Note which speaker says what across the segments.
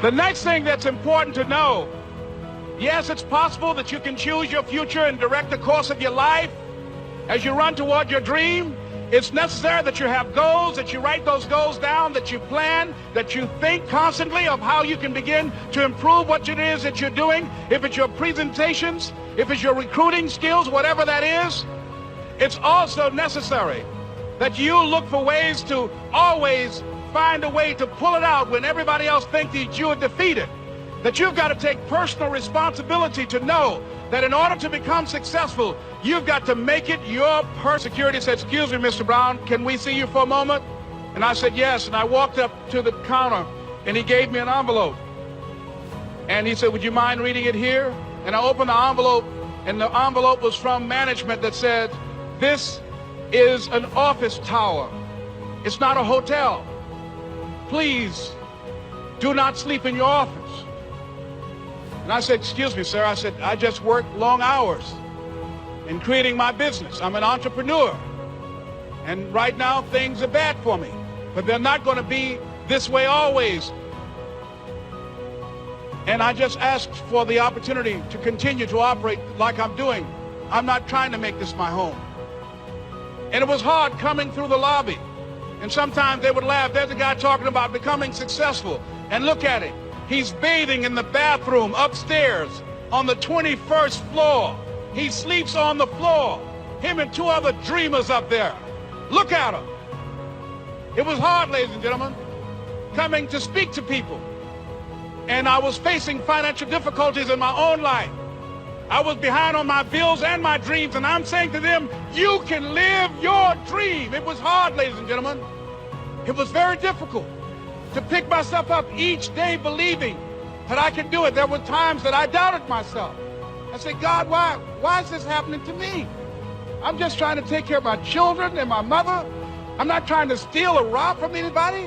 Speaker 1: The next thing that's important to know, yes, it's possible that you can choose your future and direct the course of your life as you run toward your dream. It's necessary that you have goals, that you write those goals down, that you plan, that you think constantly of how you can begin to improve what it is that you're doing. If it's your presentations, if it's your recruiting skills, whatever that is, it's also necessary that you look for ways to always find a way to pull it out when everybody else thinks that you are defeated. That you've got to take personal responsibility to know that in order to become successful, you've got to make it your security said, "Excuse me, Mr. Brown, can we see you for a moment?" And I said, "Yes." And I walked up to the counter and he gave me an envelope. And he said, "Would you mind reading it here?" And I opened the envelope, and the envelope was from management that said, "This is an office tower. It's not a hotel. Please do not sleep in your office." And I said, "Excuse me, sir." I said, "I just work long hours in creating my business. I'm an entrepreneur. And right now things are bad for me, but they're not going to be this way always. And I just asked for the opportunity to continue to operate like I'm doing. I'm not trying to make this my home." And it was hard coming through the lobby. And sometimes they would laugh. There's a guy talking about becoming successful. And look at him. He's bathing in the bathroom upstairs on the 21st floor. He sleeps on the floor. Him and two other dreamers up there. Look at him. It was hard, ladies and gentlemen, coming to speak to people. And I was facing financial difficulties in my own life. I was behind on my bills and my dreams, and I'm saying to them, you can live your dream. It was hard, ladies and gentlemen. It was very difficult to pick myself up each day believing that I could do it. There were times that I doubted myself. I said, "God, why is this happening to me? I'm just trying to take care of my children and my mother. I'm not trying to steal or rob from anybody.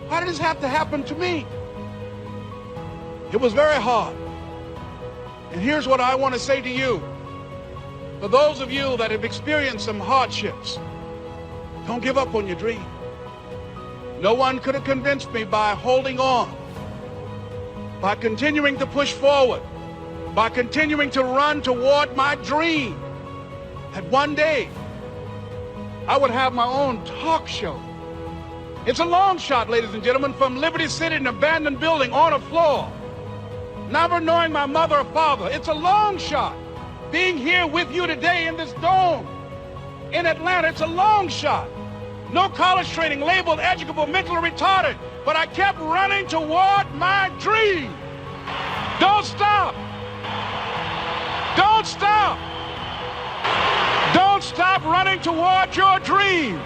Speaker 1: Why did this have to happen to me?" It was very hard. And here's what I want to say to you. For those of you that have experienced some hardships, don't give up on your dream. No one could have convinced me by holding on, by continuing to push forward, by continuing to run toward my dream, that one day I would have my own talk show. It's a long shot, ladies and gentlemen, from Liberty City, an abandoned building on a floor, never knowing my mother or father. It's a long shot. Being here with you today in this dome in Atlanta, it's a long shot. No college training, labeled educable, mentally retarded, but I kept running toward my dream. Don't stop. Don't stop. Don't stop running toward your dream.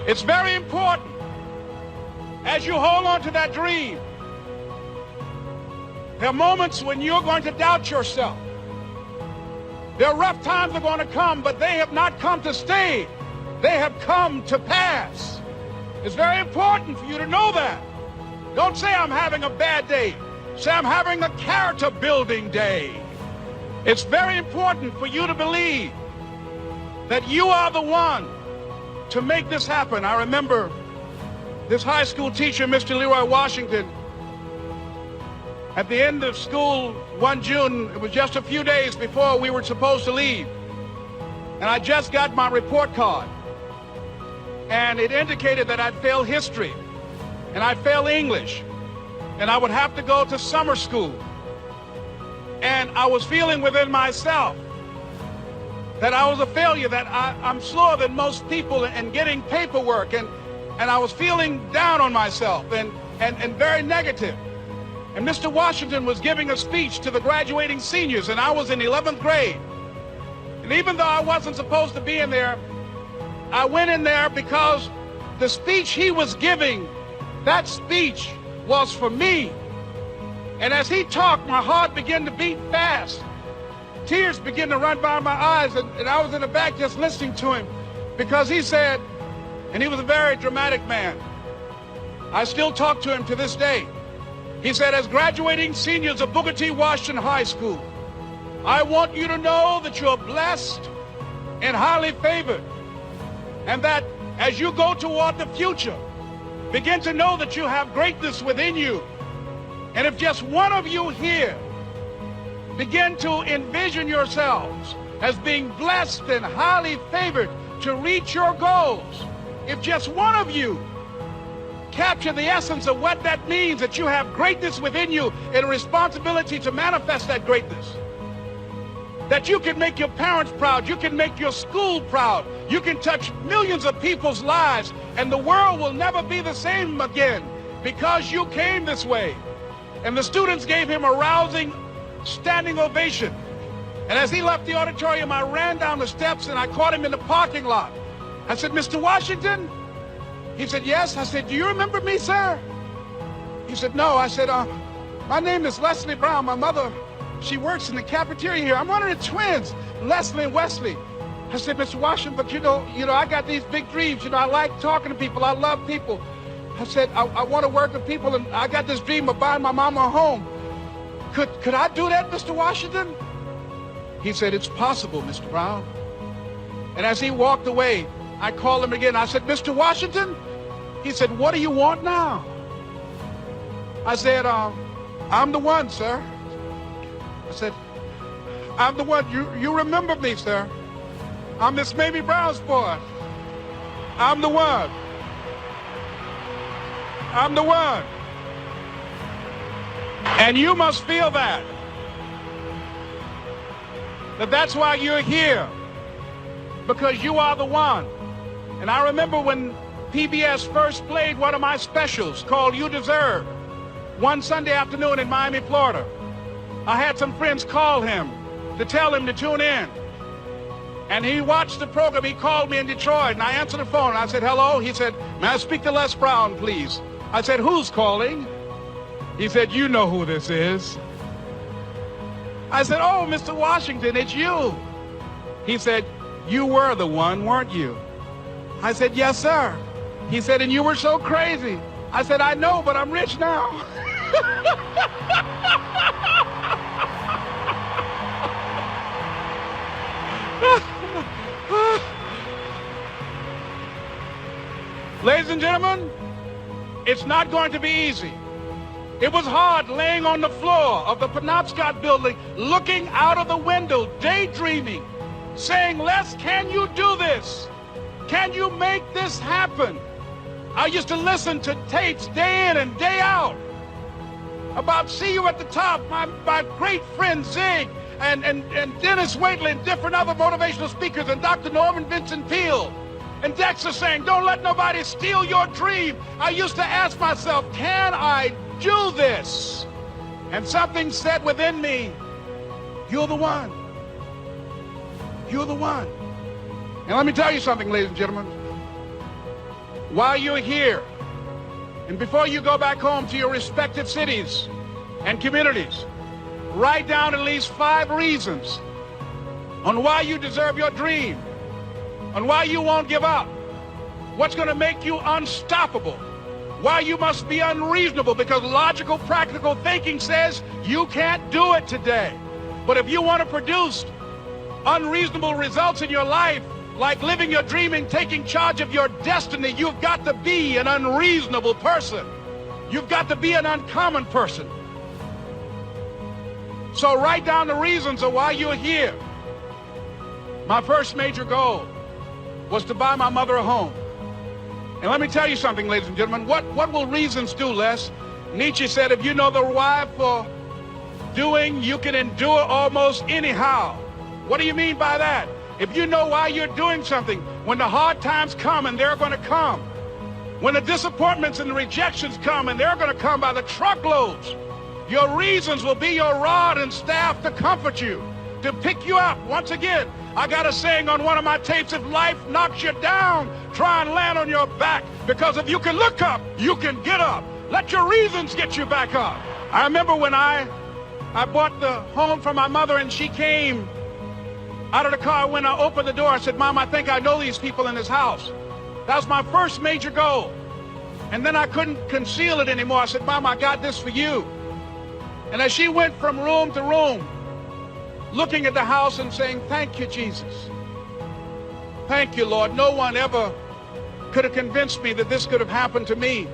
Speaker 1: It's very important as you hold on to that dream. There are moments when you're going to doubt yourself. There are rough times that are going to come, but they have not come to stay. They have come to pass. It's very important for you to know that. Don't say, "I'm having a bad day." Say, "I'm having a character building day." It's very important for you to believe that you are the one to make this happen. I remember this high school teacher, Mr. Leroy Washington, at the end of school one June, it was just a few days before we were supposed to leave. And I just got my report card. And it indicated that I'd failed history, and I'd failed English, and I would have to go to summer school. And I was feeling within myself that I was a failure, that I'm slower than most people in getting paperwork, and I was feeling down on myself and very negative. And Mr. Washington was giving a speech to the graduating seniors, and I was in 11th grade. And even though I wasn't supposed to be in there, I went in there because the speech he was giving, that speech was for me. And as he talked, my heart began to beat fast. Tears began to run by my eyes, and I was in the back just listening to him, because he said, and he was a very dramatic man. I still talk to him to this day. He said, "As graduating seniors of Booker T. Washington High School, I want you to know that you're blessed and highly favored, and that as you go toward the future, begin to know that you have greatness within you, And if just one of you here begin to envision yourselves as being blessed and highly favored to reach your goals, if just one of you capture the essence of what that means, that you have greatness within you and a responsibility to manifest that greatness, that you can make your parents proud, you can make your school proud, you can touch millions of people's lives, and the world will never be the same again because you came this way. And the students gave him a rousing standing ovation. And as he left the auditorium, I ran down the steps and I caught him in the parking lot. I said, "Mr. Washington?" He said, "Yes." I said, "Do you remember me, sir?" He said, "No." I said, "My name is Leslie Brown. My mother, she works in the cafeteria here. I'm one of the twins, Leslie and Wesley." I said, "Mr. Washington, but you know, I got these big dreams. I like talking to people. I love people." I said, I want to work with people, and I got this dream of buying my mama a home. Could I do that, Mr. Washington?" He said, "It's possible, Mr. Brown." And as he walked away, I called him again. I said, "Mr. Washington?" He said, "What do you want now?" I said, "I'm the one, sir." I said, "I'm the one. You remember me, sir. I'm Miss Mamie Brown's boy. I'm the one. I'm the one." And you must feel that's why you're here, because you are the one. And I remember when PBS first played one of my specials called "You Deserve" one Sunday afternoon in Miami, Florida. I had some friends call him to tell him to tune in. And he watched the program. He called me in Detroit, and I answered the phone. I said, "Hello." He said, "May I speak to Les Brown, please?" I said, "Who's calling?" He said, "You know who this is." I said, "Oh, Mr. Washington, it's you." He said, "You were the one, weren't you?" I said, "Yes, sir." He said, "And you were so crazy." I said, "I know, but I'm rich now." Ladies and gentlemen, it's not going to be easy. It was hard laying on the floor of the Penobscot building, looking out of the window, daydreaming, saying, "Les, can you do this? Can you make this happen?" I used to listen to tapes day in and day out about "See You at the Top," my great friend Zig and Dennis Waitley and different other motivational speakers, and Dr. Norman Vincent Peale and Dexter saying, "Don't let nobody steal your dream." I used to ask myself, can I do this? And something said within me, "You're the one. You're the one." And let me tell you something, ladies and gentlemen. While you're here, and before you go back home to your respective cities and communities, write down at least 5 reasons on why you deserve your dream, on why you won't give up, what's going to make you unstoppable, why you must be unreasonable, because logical, practical thinking says you can't do it today. But if you want to produce unreasonable results in your life, like living your dream and taking charge of your destiny, you've got to be an unreasonable person. You've got to be an uncommon person. So write down the reasons of why you're here. My first major goal was to buy my mother a home. And let me tell you something, ladies and gentlemen. What will reasons do, Les? Nietzsche said, if you know the why for doing, you can endure almost anyhow. What do you mean by that? If you know why you're doing something, when the hard times come, and they're going to come, when the disappointments and the rejections come, and they're going to come by the truckloads, your reasons will be your rod and staff to comfort you, to pick you up. Once again, I got a saying on one of my tapes: if life knocks you down, try and land on your back, because if you can look up, you can get up. Let your reasons get you back up. I remember when I bought the home for my mother, and she came out of the car. When I opened the door, I said, "Mom, I think I know these people in this house." That was my first major goal. And then I couldn't conceal it anymore. I said, "Mom, I got this for you." And as she went from room to room, looking at the house and saying, "Thank you, Jesus. Thank you, Lord. No one ever could have convinced me that this could have happened to me."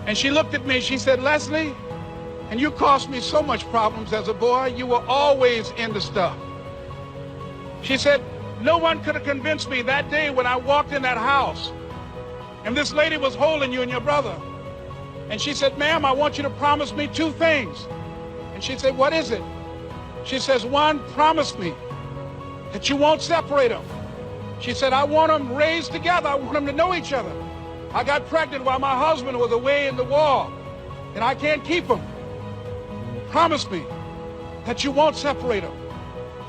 Speaker 1: And she looked at me and she said, "Leslie, And you caused me so much problems as a boy. You were always into stuff. She said, no one could have convinced me that day when I walked in that house and this lady was holding you and your brother. And she said, ma'am, I want you to promise me 2 things. And she said, what is it? She says, 1, promise me that you won't separate them. She said, I want them raised together. I want them to know each other. I got pregnant while my husband was away in the war, and I can't keep them. Promise me that you won't separate them.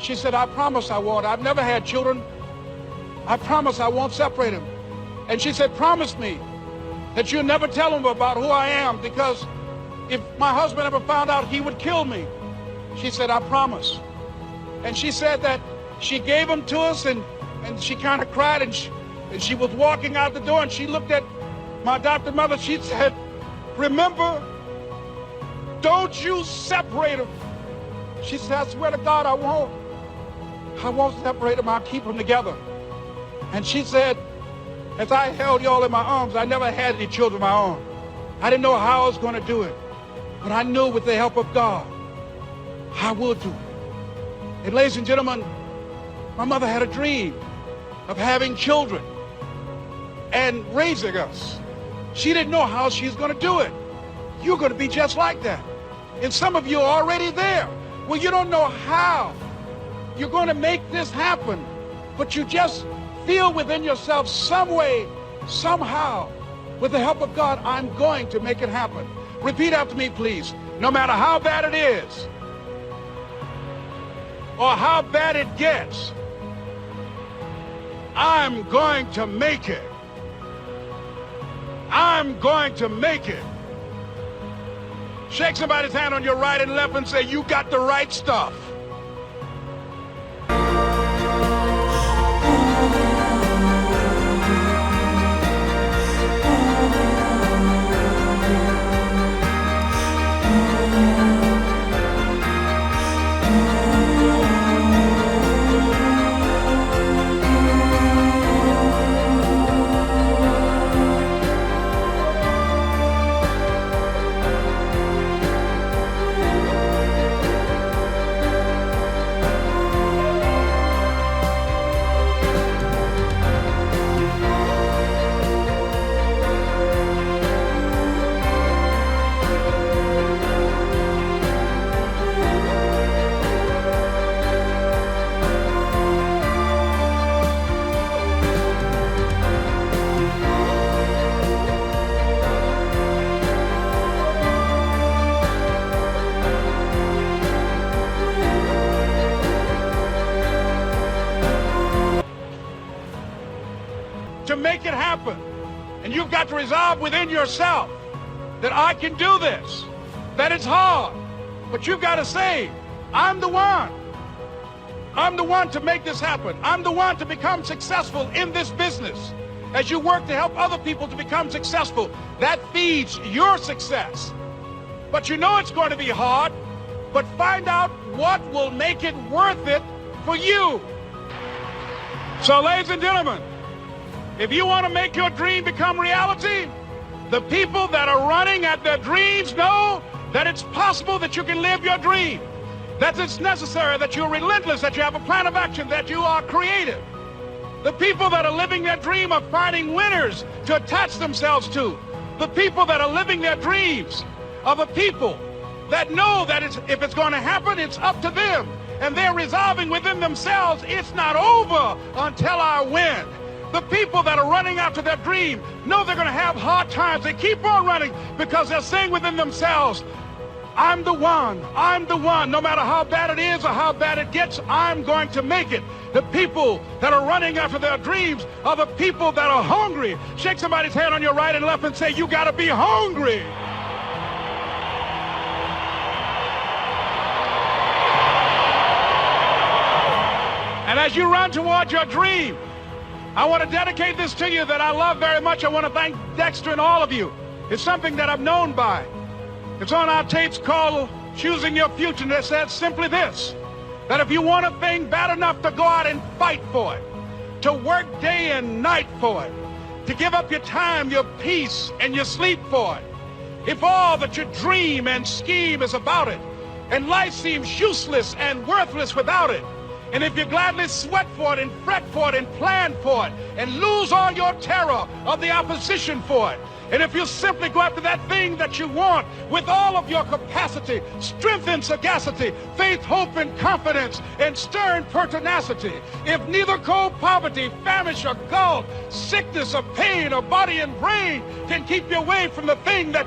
Speaker 1: She said, I promise I won't. I've never had children. I promise I won't separate them. And she said, promise me that you'll never tell them about who I am, because if my husband ever found out, he would kill me. She said, I promise. And she said that she gave them to us, and she kind of cried, and she was walking out the door, and she looked at my adopted mother. She said, remember, don't you separate them. She said, I swear to God, I won't separate them. I'll keep them together. And she said, as I held y'all in my arms, I never had any children of my own. I didn't know how I was going to do it, but I knew with the help of God, I would do it. And ladies and gentlemen, my mother had a dream of having children and raising us. She didn't know how she was going to do it. You're going to be just like that. And some of you are already there. Well, you don't know how you're going to make this happen, but you just feel within yourself some way, somehow, with the help of God, I'm going to make it happen. Repeat after me, please. No matter how bad it is or how bad it gets, I'm going to make it. I'm going to make it. Shake somebody's hand on your right and left and say, you got the right stuff. To make it happen. And you've got to resolve within yourself that I can do this, that it's hard, but you've got to say, I'm the one. I'm the one to make this happen. I'm the one to become successful in this business. As you work to help other people to become successful, that feeds your success. But you know it's going to be hard, but find out what will make it worth it for you. So, ladies and gentlemen, if you want to make your dream become reality, the people that are running at their dreams know that it's possible that you can live your dream, that it's necessary, that you're relentless, that you have a plan of action, that you are creative. The people that are living their dream are finding winners to attach themselves to. The people that are living their dreams are the people that know that if it's going to happen, it's up to them. And they're resolving within themselves, it's not over until I win. The people that are running after their dream know they're going to have hard times. They keep on running because they're saying within themselves, I'm the one. I'm the one. No matter how bad it is or how bad it gets, I'm going to make it. The people that are running after their dreams are the people that are hungry. Shake somebody's hand on your right and left and say, you got to be hungry. And as you run toward your dream, I want to dedicate this to you that I love very much. I want to thank Dexter and all of you. It's something that I'm known by. It's on our tapes called Choosing Your Future, and it says simply this, that if you want a thing bad enough to go out and fight for it, to work day and night for it, to give up your time, your peace, and your sleep for it, if all that you dream and scheme is about it, and life seems useless and worthless without it, and if you gladly sweat for it and fret for it and plan for it and lose all your terror of the opposition for it, and if you simply go after that thing that you want with all of your capacity, strength and sagacity, faith, hope and confidence, and stern pertinacity, if neither cold poverty, famish or gulf, sickness or pain or body and brain can keep you away from the thing that